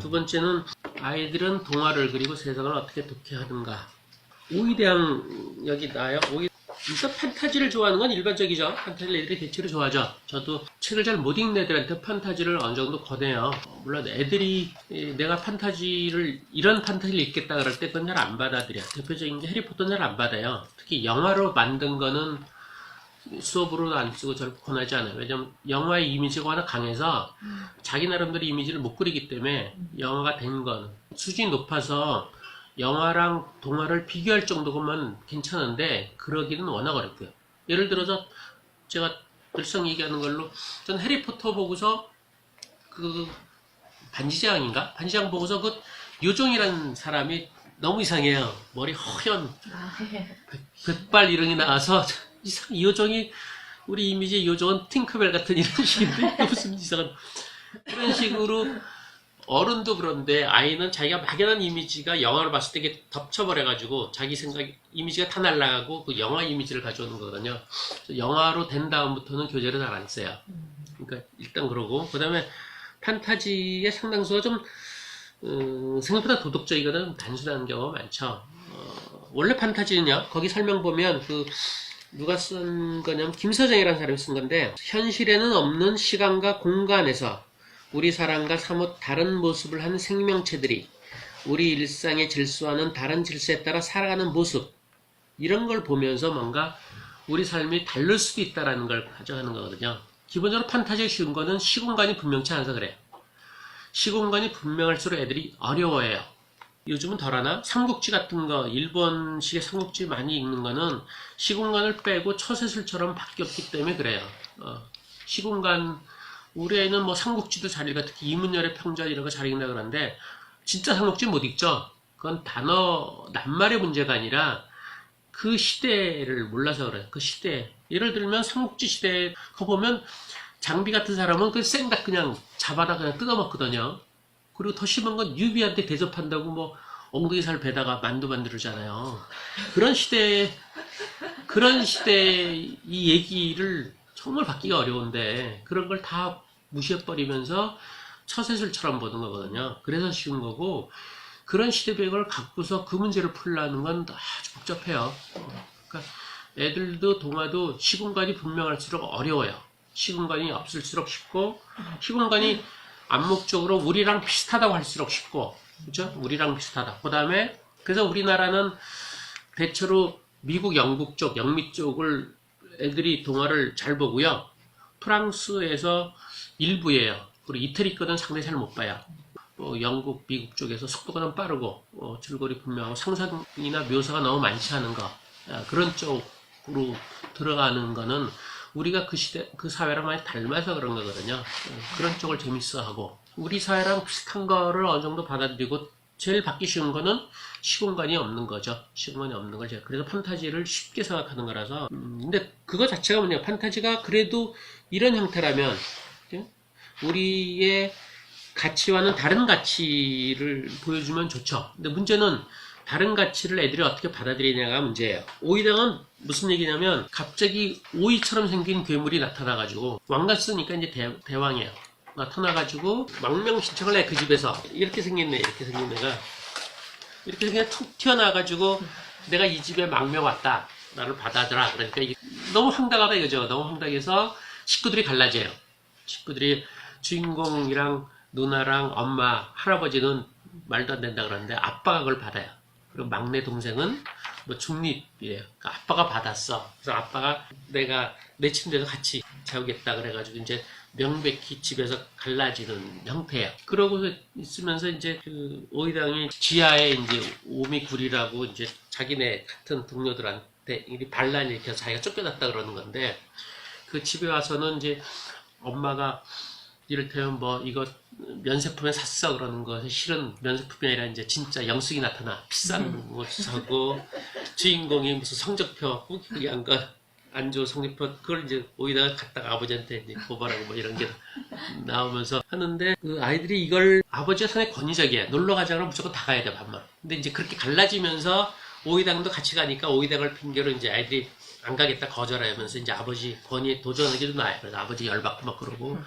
두 번째는 아이들은 동화를 그리고 세상을 어떻게 독해하는가. 오이대항 여기 나요. 일단 판타지를 좋아하는 건 일반적이죠. 판타지를 애들이 대체로 좋아하죠. 저도 책을 잘 못 읽는 애들한테 판타지를 어느 정도 권해요. 물론 애들이 내가 이런 판타지를 읽겠다 그럴 때 그건 잘 안 받아들여. 대표적인 게 해리포터는 잘 안 받아요. 특히 영화로 만든 거는 수업으로도 안 쓰고 잘 권하지 않아요. 왜냐면 영화의 이미지가 워낙 강해서 자기 나름대로 이미지를 못 그리기 때문에 영화가 된 건 수준이 높아서 영화랑 동화를 비교할 정도면 괜찮은데 그러기는 워낙 어렵고요. 예를 들어서 제가 늘상 얘기하는 걸로 전 해리포터 보고서 그 반지장인가? 반지장 보고서 그 요정이라는 사람이 너무 이상해요. 머리 허연 백발 이름이 나와서 이 요정이 우리 이미지의 요정은 팅크벨 같은 이런 식인데 무슨 이상한 그런 식으로 어른도 그런데 아이는 자기가 막연한 이미지가 영화를 봤을 때 이게 덮쳐버려가지고 자기 생각 이미지가 다 날아가고 그 영화 이미지를 가져오는 거거든요. 영화로 된 다음부터는 교재를 잘 안 써요. 그러니까 일단 그러고 그 다음에 판타지의 상당수가 좀 생각보다 도덕적이거나 단순한 경우가 많죠. 원래 판타지는요. 거기 설명 보면 누가 쓴 거냐면 김서정이라는 사람이 쓴 건데 현실에는 없는 시간과 공간에서 우리 사람과 사뭇 다른 모습을 한 생명체들이 우리 일상의 질서와는 다른 질서에 따라 살아가는 모습 이런 걸 보면서 뭔가 우리 삶이 다를 수도 있다는 걸 가져가는 거거든요. 기본적으로 판타지가 쉬운 거는 시공간이 분명치 않아서 그래요. 시공간이 분명할수록 애들이 어려워해요. 요즘은 덜하나? 삼국지 같은 거, 일본식의 삼국지 많이 읽는 거는 시공간을 빼고 처세술처럼 바뀌었기 때문에 그래요. 시공간, 우리 애는 뭐 삼국지도 잘 읽어. 특히 이문열의 평전 이런 거 잘 읽는다 그러는데, 진짜 삼국지 못 읽죠? 그건 단어, 낱말의 문제가 아니라 그 시대를 몰라서 그래요. 그 시대. 예를 들면 삼국지 시대에, 그거 보면 장비 같은 사람은 그 생각 그냥 잡아다 그냥 뜯어먹거든요. 그리고 더 심한 건 유비한테 대접한다고 뭐 엉덩이 살 베다가 만두 만들잖아요. 그런 시대에 이 얘기를 정말 받기가 어려운데 그런 걸 다 무시해버리면서 처세술처럼 보는 거거든요. 그래서 쉬운 거고 그런 시대 배경을 갖고서 그 문제를 풀라는 건 아주 복잡해요. 그러니까 애들도 동화도 시공간이 분명할수록 어려워요. 시공간이 없을수록 쉽고 시공간이 암묵적으로 우리랑 비슷하다고 할수록 쉽고 그죠? 우리랑 비슷하다. 그 다음에 그래서 우리나라는 대체로 미국, 영국 쪽, 영미 쪽을 애들이 동화를 잘 보고요. 프랑스에서 일부예요. 그리고 이태리 거는 상당히 잘 못 봐요. 영국, 미국 쪽에서 속도가 너무 빠르고 줄거리 분명하고 상상이나 묘사가 너무 많지 않은 거 그런 쪽으로 들어가는 거는 우리가 그 시대, 그 사회랑 많이 닮아서 그런 거거든요. 그런 쪽을 재밌어하고 우리 사회랑 비슷한 거를 어느 정도 받아들이고 제일 받기 쉬운 거는 시공간이 없는 거죠. 시공간이 없는 걸 제가 그래서 판타지를 쉽게 생각하는 거라서 근데 그거 자체가 뭐냐 판타지가 그래도 이런 형태라면 우리의 가치와는 다른 가치를 보여주면 좋죠. 근데 문제는 다른 가치를 애들이 어떻게 받아들이냐가 문제예요. 오이당은 무슨 얘기냐면 갑자기 오이처럼 생긴 괴물이 나타나가지고 왕가 쓰니까 이제 대왕이에요. 나타나가지고 망명신청을 해 그 집에서 이렇게 생긴 애가 이렇게 그냥 툭 튀어나와가지고 내가 이 집에 망명 왔다 나를 받아들라 그러니까 이게 너무 황당하다 이거죠. 너무 황당해서 식구들이 갈라져요. 식구들이 주인공이랑 누나랑 엄마 할아버지는 말도 안 된다 그러는데 아빠가 그걸 받아요. 그리고 막내 동생은 뭐 중립이에요. 그러니까 아빠가 받았어. 그래서 아빠가 내가 내 침대에서 같이 자우겠다 그래가지고 이제 명백히 집에서 갈라지는 형태예요. 그러고서 있으면서 이제 그 오이당이 지하에 이제 오미굴이라고 이제 자기네 같은 동료들한테 반란 일으켜서 자기가 쫓겨났다 그러는 건데 그 집에 와서는 이제 엄마가 이를테면 뭐 이거 면세품에 샀어 그러는 거 실은 면세품이 아니라 이제 진짜 영숙이 나타나 비싼 거 사고 주인공이 무슨 성적표 꾸기한 거 안 좋은 성적표 그걸 이제 오이다가 갖다가 아버지한테 이제 고발하고 뭐 이런 게 나오면서 하는데 그 아이들이 이걸 아버지가 상당히 권위적이야. 놀러 가자 그러면 무조건 다 가야 돼 밥만. 근데 이제 그렇게 갈라지면서 오이당도 같이 가니까 오이당을 핑계로 이제 아이들이 안 가겠다 거절하면서 이제 아버지 권위에 도전하기도 나요. 그래서 아버지 열받고 막 그러고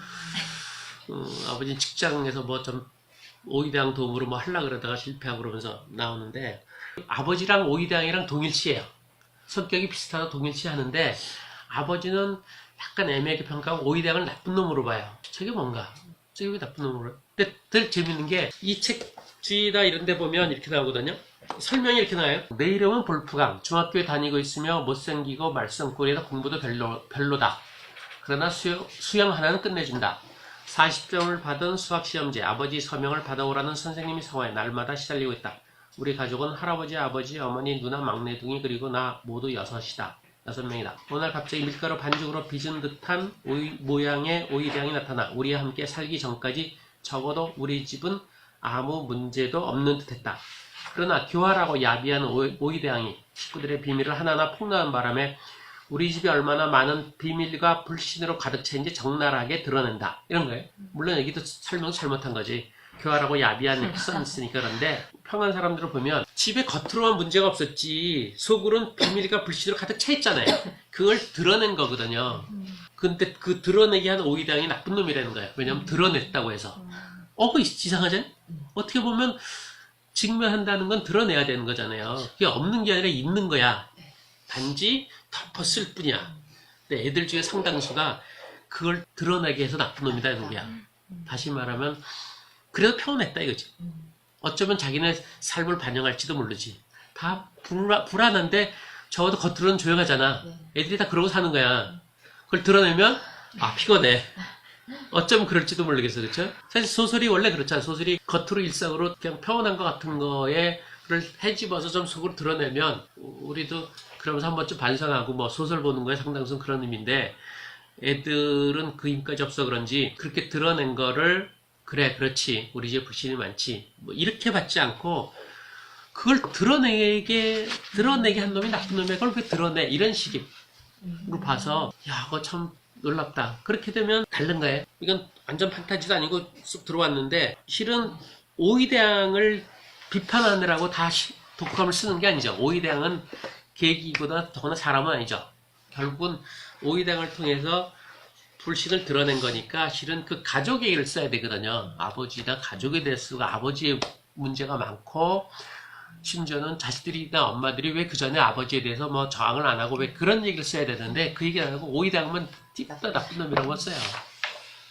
아버지 직장에서 뭐 좀 오이대항 도움으로 뭐 하려고 그러다가 실패하고 그러면서 나오는데 아버지랑 오이대항이랑 동일치예요. 성격이 비슷하다 동일치 하는데 아버지는 약간 애매하게 평가하고 오이대항을 나쁜 놈으로 봐요. 저게 뭔가? 저게 왜 나쁜 놈으로 봐요? 근데 더 재밌는 게 이 책 주의다 이런 데 보면 이렇게 나오거든요. 설명이 이렇게 나와요. 내 이름은 볼프강. 중학교에 다니고 있으며 못생기고 말썽꾸리라 공부도 별로다. 그러나 수영 하나는 끝내준다. 40점을 받은 수학시험제. 아버지 서명을 받아오라는 선생님이 성화에 날마다 시달리고 있다. 우리 가족은 할아버지, 아버지, 어머니, 누나, 막내둥이 그리고 나 모두 6이다. 6명이다. 오늘 갑자기 밀가루 반죽으로 빚은 듯한 모양의 오이대항이 나타나 우리와 함께 살기 전까지 적어도 우리 집은 아무 문제도 없는 듯했다. 그러나 교활하고 야비한 오이대항이 식구들의 비밀을 하나하나 폭로하는 바람에 우리 집이 얼마나 많은 비밀과 불신으로 가득 차인지 적나라하게 드러낸다. 이런 거예요. 물론 여기도 설명 잘못한 거지. 교활하고 야비한 이렇게 써있으니까. 그런데 평안 사람들을 보면 집에 겉으로만 문제가 없었지 속으로는 비밀과 불신으로 가득 차 있잖아요. 그걸 드러낸 거거든요. 근데 그 드러내게 한 오이대항이 나쁜 놈이라는 거예요. 왜냐면 드러냈다고 해서. 그거 이상하잖아요. 어떻게 보면 직면한다는 건 드러내야 되는 거잖아요. 그게 없는 게 아니라 있는 거야. 단지 덮었을 뿐이야. 근데 애들 중에 상당수가 그걸 드러내게 해서 나쁜 놈이다 이런 거야. 다시 말하면 그래도 평온했다 이거지. 어쩌면 자기네 삶을 반영할지도 모르지. 다 불안한데 적어도 겉으로는 조용하잖아. 애들이 다 그러고 사는 거야. 그걸 드러내면 피곤해. 어쩌면 그럴지도 모르겠어. 그렇죠? 사실 소설이 원래 그렇잖아. 소설이 겉으로 일상으로 그냥 평온한 것 같은 거에 그걸 헤집어서 좀 속으로 드러내면 우리도 그러면서 한 번쯤 반성하고 뭐 소설 보는 거에 상당수는 그런 의미인데 애들은 그 힘까지 없어 그런지 그렇게 드러낸 거를 그래 그렇지 우리 집에 불신이 많지 뭐 이렇게 받지 않고 그걸 드러내게 한 놈이 나쁜 놈이야. 그걸 왜 드러내 이런 식으로 봐서 야 그거 참 놀랍다. 그렇게 되면 다른 거예요. 이건 완전 판타지도 아니고 쑥 들어왔는데 실은 오이대항을 비판하느라고 다 독후감을 쓰는 게 아니죠. 오이대항은 계기보다 더구나 사람은 아니죠. 결국은 오이대항을 통해서 불신을 드러낸 거니까 실은 그 가족의 일을 써야 되거든요. 아버지나 가족에 대해서 아버지의 문제가 많고 심지어는 자식들이나 엄마들이 왜 그 전에 아버지에 대해서 뭐 저항을 안 하고 왜 그런 얘기를 써야 되는데 그 얘기 안 하고 오이대항만 띠다 나쁜 놈이라고 써요.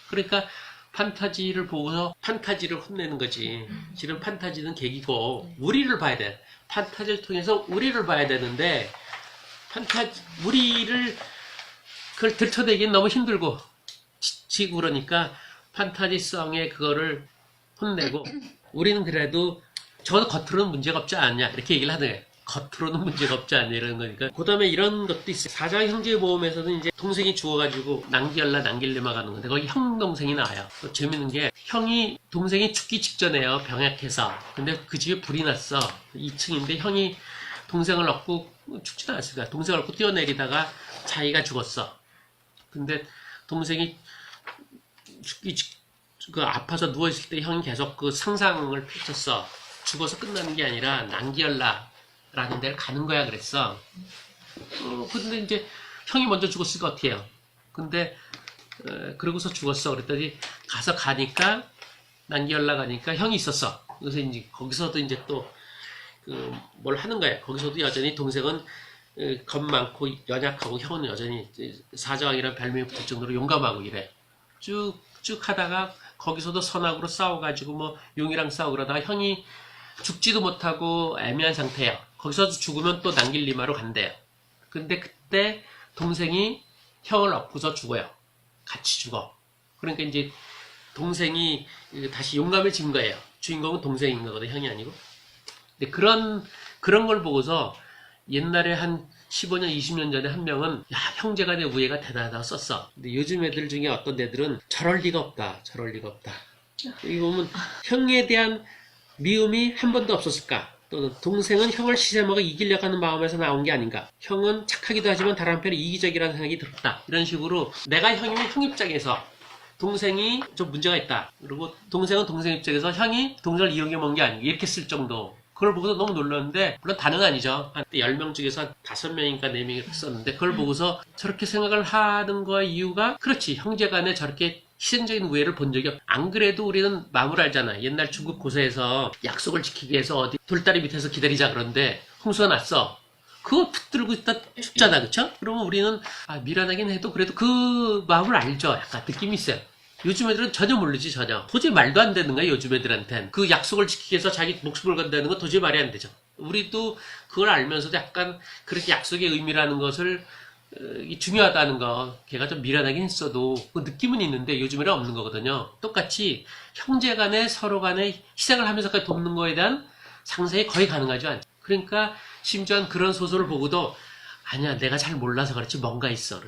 그러니까 판타지를 보고서 판타지를 혼내는 거지. 실은 판타지는 계기고 우리를 봐야 돼. 판타지를 통해서 우리를 봐야 되는데 우리를 그걸 들춰내기는 너무 힘들고 지치고 그러니까 판타지성의 그거를 혼내고 우리는 그래도 적어도 겉으로는 문제가 없지 않냐 이렇게 얘기를 하는 거예요. 겉으로는 문제가 없지 않냐 이런 거니까. 그 다음에 이런 것도 있어요. 사장 형제 보험에서는 이제 동생이 죽어가지고 난기열라 난길레마 가는 건데 거기 형 동생이 나와요. 또 재밌는 게 동생이 죽기 직전에요. 병약해서. 근데 그 집에 불이 났어. 2층인데 형이 동생을 얻고 죽지도 않았을 거야. 동생을 얻고 뛰어내리다가 자기가 죽었어. 근데 동생이 아파서 누워있을 때 형이 계속 그 상상을 펼쳤어. 죽어서 끝나는 게 아니라 난기열라라는 데를 가는 거야 그랬어. 근데 이제 형이 먼저 죽었으니까 어떻게 해요? 근데 그러고서 죽었어. 그랬더니 가니까 난기열라 가니까 형이 있었어. 그래서 이제 거기서도 이제 또 뭘 하는 거야. 거기서도 여전히 동생은 겁 많고 연약하고 형은 여전히 사자왕이라는 별명이 붙을 정도로 용감하고 이래. 쭉 하다가 거기서도 선악으로 싸워가지고 뭐 용이랑 싸우고 그러다가 형이 죽지도 못하고 애매한 상태예요. 거기서 죽으면 또 난길리마로 간대요. 근데 그때 동생이 형을 업고서 죽어요. 같이 죽어. 그러니까 이제 동생이 다시 용감을 진 거예요. 주인공은 동생인 거거든, 형이 아니고. 근데 그런 걸 보고서 옛날에 한 15년, 20년 전에 한 명은 야, 형제간의 우애가 대단하다고 썼어. 근데 요즘 애들 중에 어떤 애들은 저럴 리가 없다. 이거 보면 형에 대한 미움이 한 번도 없었을까? 또는 동생은 형을 시샘하고 이기려고 하는 마음에서 나온 게 아닌가? 형은 착하기도 하지만 다른 한편에 이기적이라는 생각이 들었다. 이런 식으로 내가 형이면 형 입장에서 동생이 좀 문제가 있다. 그리고 동생은 동생 입장에서 형이 동생을 이용해 먹은 게 아니고 이렇게 쓸 정도. 그걸 보고서 너무 놀랐는데, 물론 다는 아니죠. 한 10명 중에서 한 5명인가 4명이 썼는데, 그걸 보고서 저렇게 생각을 하는 거의 이유가, 그렇지, 형제간에 저렇게 희생적인 우애를 본 적이 없. 안 그래도 우리는 마음을 알잖아. 옛날 중국 고서에서 약속을 지키기 위해서 어디 돌다리 밑에서 기다리자 그런데 홍수가 났어. 그거 붙들고 있다 죽잖아, 그쵸? 그러면 우리는 미련하긴 해도 그래도 그 마음을 알죠. 약간 느낌이 있어요. 요즘 애들은 전혀 모르지, 전혀. 도저히 말도 안 되는 거야, 요즘 애들한텐. 그 약속을 지키기 위해서 자기 목숨을 건다는 건 도저히 말이 안 되죠. 우리도 그걸 알면서도 약간 그렇게 약속의 의미라는 것을 중요하다는 거, 걔가 좀 미련하긴 했어도 그 느낌은 있는데 요즘에는 없는 거거든요. 똑같이 형제 간에 서로 간에 희생을 하면서까지 돕는 거에 대한 상상이 거의 가능하지 않죠. 그러니까 심지어 그런 소설을 보고도 아니야, 내가 잘 몰라서 그렇지 뭔가 있어.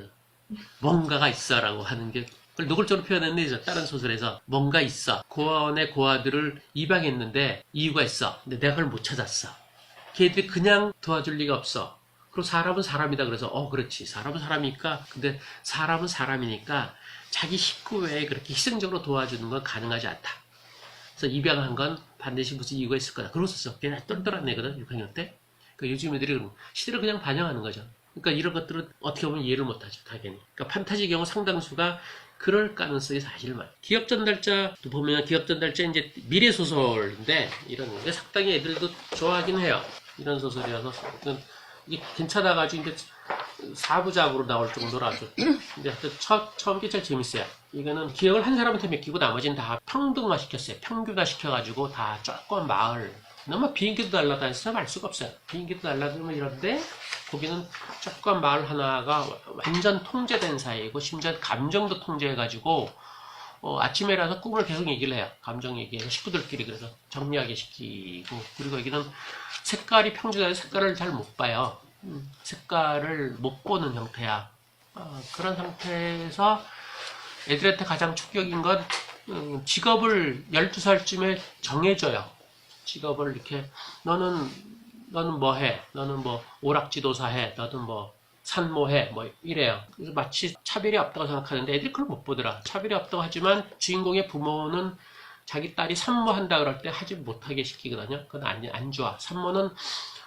뭔가가 있어라고 하는 게 그걸 노골적으로 표현했는데 다른 소설에서 뭔가 있어. 고아원의 고아들을 입양했는데 이유가 있어. 근데 내가 그걸 못 찾았어. 걔들이 그냥 도와줄 리가 없어. 그리고 사람은 사람이다. 그래서 그렇지. 사람은 사람이니까. 근데 사람은 사람이니까 자기 식구 외에 그렇게 희생적으로 도와주는 건 가능하지 않다. 그래서 입양한 건 반드시 무슨 이유가 있을 거다. 그러고 썼어. 걔는 똘똘한 애거든, 6학년 때. 그러니까 요즘 애들이 시대를 그냥 반영하는 거죠. 그러니까 이런 것들은 어떻게 보면 이해를 못하죠, 당연히. 그러니까 판타지 경우 상당수가 그럴 가능성이 사실 많아요. 기억 전달자도 보면 기억 전달자 이제 미래 소설인데 이런 게 상당히 애들도 좋아하긴 해요. 이런 소설이라서 이게 괜찮아가지고 이제 4부작으로 나올 정도라서 근데 하여튼 처음 게 제일 재밌어요. 이거는 기억을 한 사람한테 맡기고 나머지는 다 평등화 시켰어요. 평균화 시켜가지고 다 조그만 마을. 너무 비행기도 날아다니서 알 수가 없어요. 비행기도 날아다니면 이런데 거기는 조그만 마을 하나가 완전 통제된 사이고 심지어 감정도 통제해가지고 아침에 일어나서 꿈을 계속 얘기를 해요. 감정 얘기해서 식구들끼리 그래서 정리하게 시키고 그리고 여기는 색깔이 평준화돼서 색깔을 잘 못 봐요. 색깔을 못 보는 형태야. 그런 상태에서 애들한테 가장 충격인 건 직업을 12살쯤에 정해줘요. 직업을 이렇게 너는 뭐 해? 너는 뭐 오락지도사 해? 너는 뭐 산모 해? 뭐 이래요. 그래서 마치 차별이 없다고 생각하는데 애들이 그걸 못 보더라. 차별이 없다고 하지만 주인공의 부모는 자기 딸이 산모 한다 그럴 때 하지 못하게 시키거든요. 그건 안 좋아. 산모는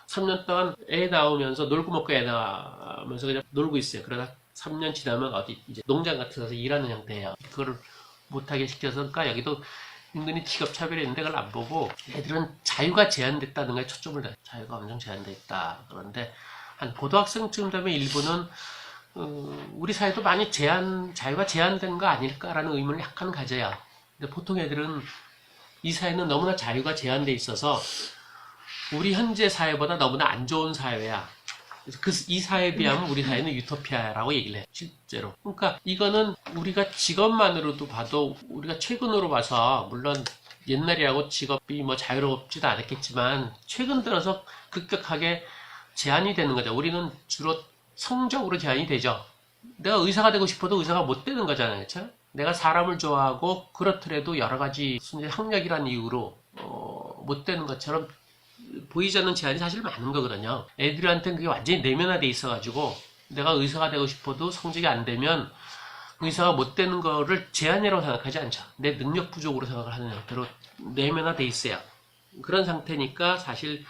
3년 동안 애 낳으면서 놀고 먹고 애 낳으면서 그냥 놀고 있어요. 그러다 3년 지나면 어디 이제 농장 같은 데서 일하는 형태예요. 그거를 못하게 시켜서 그러니까 여기도 은근히 직업차별이 있는데 그걸 안 보고 애들은 자유가 제한됐다는 거에 초점을 둬요. 자유가 엄청 제한돼 있다. 그런데 한 고등학생쯤 되면 일부는 우리 사회도 많이 자유가 제한된 거 아닐까라는 의문을 약간 가져요. 근데 보통 애들은 이 사회는 너무나 자유가 제한돼 있어서 우리 현재 사회보다 너무나 안 좋은 사회야. 그래서 이 사회에 비하면 우리 사회는 유토피아라고 얘기를 해요. 실제로. 그러니까 이거는 우리가 직업만으로도 봐도 우리가 최근으로 봐서 물론 옛날이라고 직업이 뭐 자유롭지도 않았겠지만 최근 들어서 급격하게 제한이 되는 거죠. 우리는 주로 성적으로 제한이 되죠. 내가 의사가 되고 싶어도 의사가 못 되는 거잖아요. 그렇죠? 내가 사람을 좋아하고 그렇더라도 여러 가지 학력이란 이유로 못 되는 것처럼 보이지 않는 제한이 사실 많은 거거든요. 애들한테는 그게 완전히 내면화돼 있어가지고 내가 의사가 되고 싶어도 성적이 안 되면 의사가 못 되는 거를 제한이라고 생각하지 않죠. 내 능력 부족으로 생각을 하는 형태로 내면화돼 있어요. 그런 상태니까 사실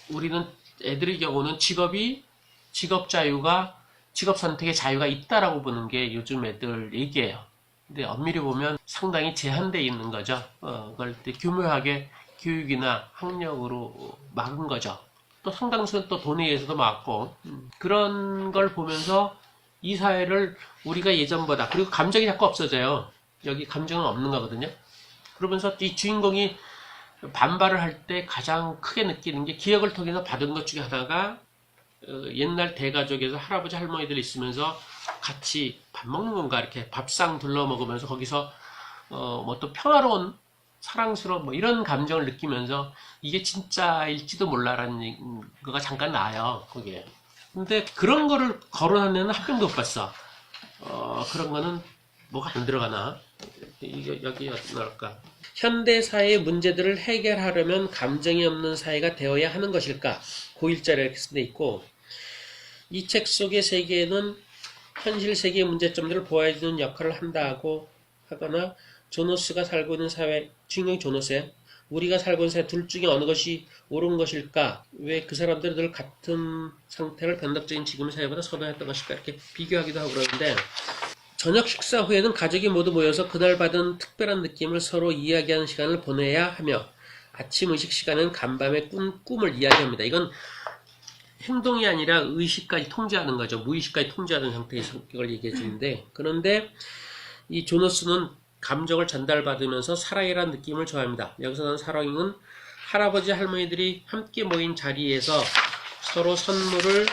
우리는 애들의 경우는 직업 자유가 직업 선택의 자유가 있다라고 보는 게 요즘 애들 얘기예요. 근데 엄밀히 보면 상당히 제한돼 있는 거죠. 그걸 교묘하게 교육이나 학력으로 막은 거죠. 또 상당수는 또 돈에 의해서도 막고 그런 걸 보면서 이 사회를 우리가 예전보다 그리고 감정이 자꾸 없어져요. 여기 감정은 없는 거거든요. 그러면서 이 주인공이 반발을 할 때 가장 크게 느끼는 게 기억을 통해서 받은 것 중에 하나가 옛날 대가족에서 할아버지 할머니들 있으면서 같이 밥 먹는 건가 이렇게 밥상 둘러 먹으면서 거기서 뭐 또 평화로운 사랑스러운 뭐 이런 감정을 느끼면서 이게 진짜일지도 몰라라는 거가 잠깐 나와요. 거기에. 근데 그런 거를 거론하는 애는 한 명도 못 봤어. 그런 거는 뭐가 안 들어가나? 이게 여기 어디 나올까? 현대 사회의 문제들을 해결하려면 감정이 없는 사회가 되어야 하는 것일까? 고1짜리 이렇게 쓴 데 있고 이 책 속의 세계는 현실 세계의 문제점들을 보여주는 역할을 한다고 하거나 조노스가 살고 있는 사회, 주인공이 조노스예요. 우리가 살고 있는 세상 둘 중에 어느 것이 옳은 것일까? 왜 그 사람들은 늘 같은 상태를 변덕적인 지금의 사회보다 선호했던 것일까? 이렇게 비교하기도 하고 그러는데 저녁 식사 후에는 가족이 모두 모여서 그날 받은 특별한 느낌을 서로 이야기하는 시간을 보내야 하며 아침 의식 시간은 간밤의 꿈을 이야기합니다. 이건 행동이 아니라 의식까지 통제하는 거죠. 무의식까지 통제하는 형태의 성격을 얘기해 주는데 그런데 이 조너스는 감정을 전달받으면서 사랑이라는 느낌을 좋아합니다. 여기서는 사랑은 할아버지 할머니들이 함께 모인 자리에서 서로 선물을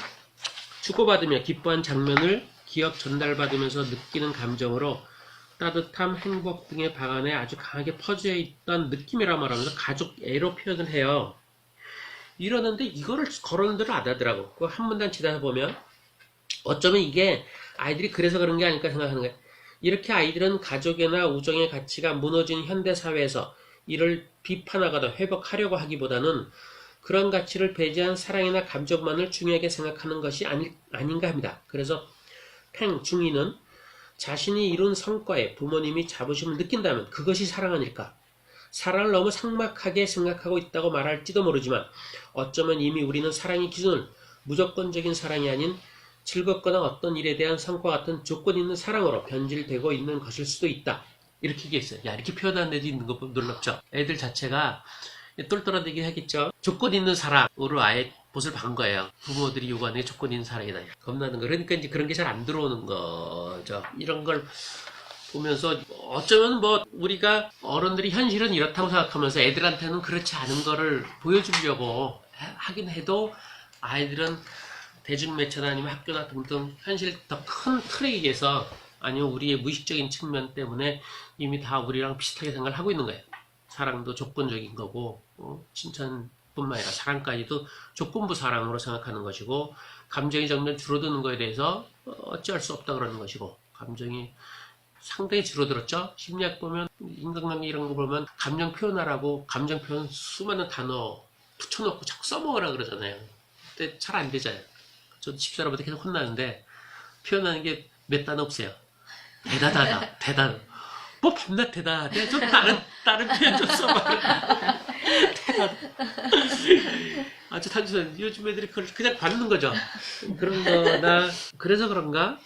주고받으며 기뻐한 장면을 기억 전달받으면서 느끼는 감정으로 따뜻함, 행복 등의 방안에 아주 강하게 퍼져 있던 느낌이라 말하면서 가족 애로 표현을 해요. 이러는데 이거를 거론들을 안 하더라고. 그 한 문단 지나서 보면 어쩌면 이게 아이들이 그래서 그런 게 아닐까 생각하는 거예요. 이렇게 아이들은 가족이나 우정의 가치가 무너진 현대사회에서 이를 비판하거나 회복하려고 하기보다는 그런 가치를 배제한 사랑이나 감정만을 중요하게 생각하는 것이 아닌가 합니다. 그래서 팽 중이는 자신이 이룬 성과에 부모님이 자부심을 느낀다면 그것이 사랑 아닐까? 사랑을 너무 삭막하게 생각하고 있다고 말할지도 모르지만 어쩌면 이미 우리는 사랑의 기준을 무조건적인 사랑이 아닌 즐겁거나 어떤 일에 대한 성과 같은 조건 있는 사랑으로 변질되고 있는 것일 수도 있다. 이렇게 얘기했어요. 야, 이렇게 표현하는 애도 있는 거 보면 놀랍죠? 애들 자체가 똘똘하게 하겠죠? 조건 있는 사랑으로 아예 못을 반 거예요. 부모들이 요구하는 게 조건 있는 사랑이다. 겁나는 거. 그러니까 이제 그런 게 잘 안 들어오는 거죠. 이런 걸 보면서 어쩌면 뭐 우리가 어른들이 현실은 이렇다고 생각하면서 애들한테는 그렇지 않은 거를 보여주려고 하긴 해도 아이들은 대중매체나 아니면 학교나 등등 현실 더 큰 틀에 의해서 아니면 우리의 무의식적인 측면 때문에 이미 다 우리랑 비슷하게 생각을 하고 있는 거예요. 사랑도 조건적인 거고 칭찬뿐만 아니라 사랑까지도 조건부 사랑으로 생각하는 것이고 감정이 점점 줄어드는 거에 대해서 어찌할 수 없다 그러는 것이고 감정이 상당히 줄어들었죠. 심리학 보면 인간관계 이런 거 보면 감정 표현하라고 감정 표현 수많은 단어 붙여놓고 자꾸 써먹으라 그러잖아요. 근데 잘 안 되잖아요. 저도 집사람한테 계속 혼나는데 표현하는 게 몇 단어 없어요. 대단하다, 대단. 뭐 밤낮 대단하대. 좀 다른 표현 좀 써봐. 대단. 아주 단순한 요즘 애들이 그걸 그냥 받는 거죠. 그런 거나 그래서 그런가?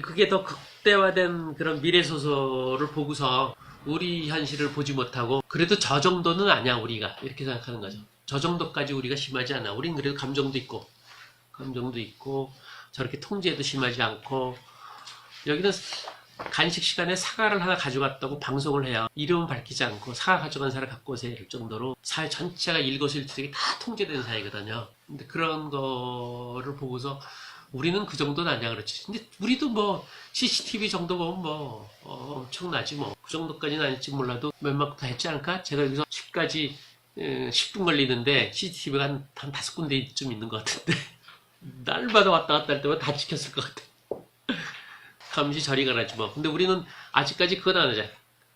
그게 더 극대화된 그런 미래 소설을 보고서 우리 현실을 보지 못하고 그래도 저 정도는 아니야 우리가 이렇게 생각하는 거죠. 저 정도까지 우리가 심하지 않아. 우린 그래도 감정도 있고 저렇게 통제도 심하지 않고 여기는 간식 시간에 사과를 하나 가져갔다고 방송을 해요. 이름은 밝히지 않고 사과 가져간 사람을 갖고 오세요. 이럴 정도로 사회 전체가 일거수일투족이 다 통제된 사회거든요. 근데 그런 거를 보고서 우리는 그 정도는 아니야 그렇지. 근데 우리도 뭐 CCTV 정도 보면 뭐 엄청나지 뭐. 그 정도까지는 아닐지 몰라도 몇만 다 했지 않을까? 제가 여기서 집까지 10분 걸리는데 CCTV가 한 5군데쯤 있는 것 같은데 날마다 왔다 갔다 할 때마다 다 지켰을 것 같아. 감시 저리 가라지 뭐. 근데 우리는 아직까지 그건 안 하잖아.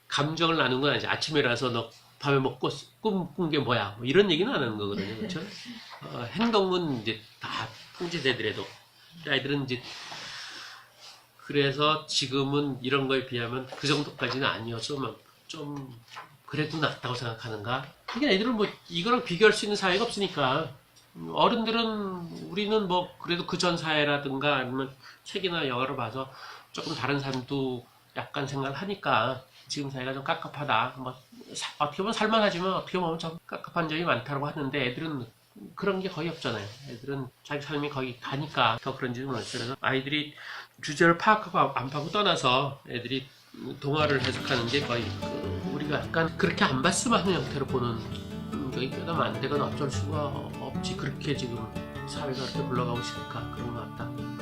감정을 나누는 건 아니지. 아침에 일어나서 너 밤에 먹고 꿈꾼 게 뭐야. 뭐 이런 얘기는 안 하는 거거든요. 그렇죠? 행동은 이제 다 통제되더라도 아이들은 이제 그래서 지금은 이런 거에 비하면 그 정도까지는 아니어서 좀 그래도 낫다고 생각하는가? 하긴 애들은 뭐 이거랑 비교할 수 있는 사회가 없으니까 어른들은 우리는 뭐 그래도 그 전 사회라든가 아니면 책이나 영화를 봐서 조금 다른 사람도 약간 생각을 하니까 지금 사회가 좀 깝깝하다. 뭐 어떻게 보면 살만하지만 어떻게 보면 좀 깝깝한 점이 많다고 하는데 애들은 그런 게 거의 없잖아요. 애들은 자기 삶이 거의 가니까 더 그런지는 모르겠어요. 그래서 아이들이 주제를 파악하고 안 파고 떠나서 애들이 동화를 해석하는 게 거의 우리가 약간 그렇게 안 봤으면 하는 형태로 보는 적이 꽤나 많은데 그건 어쩔 수가 없지. 그렇게 지금 사회가 그렇게 굴러가고 있으니까 그런 것 같다.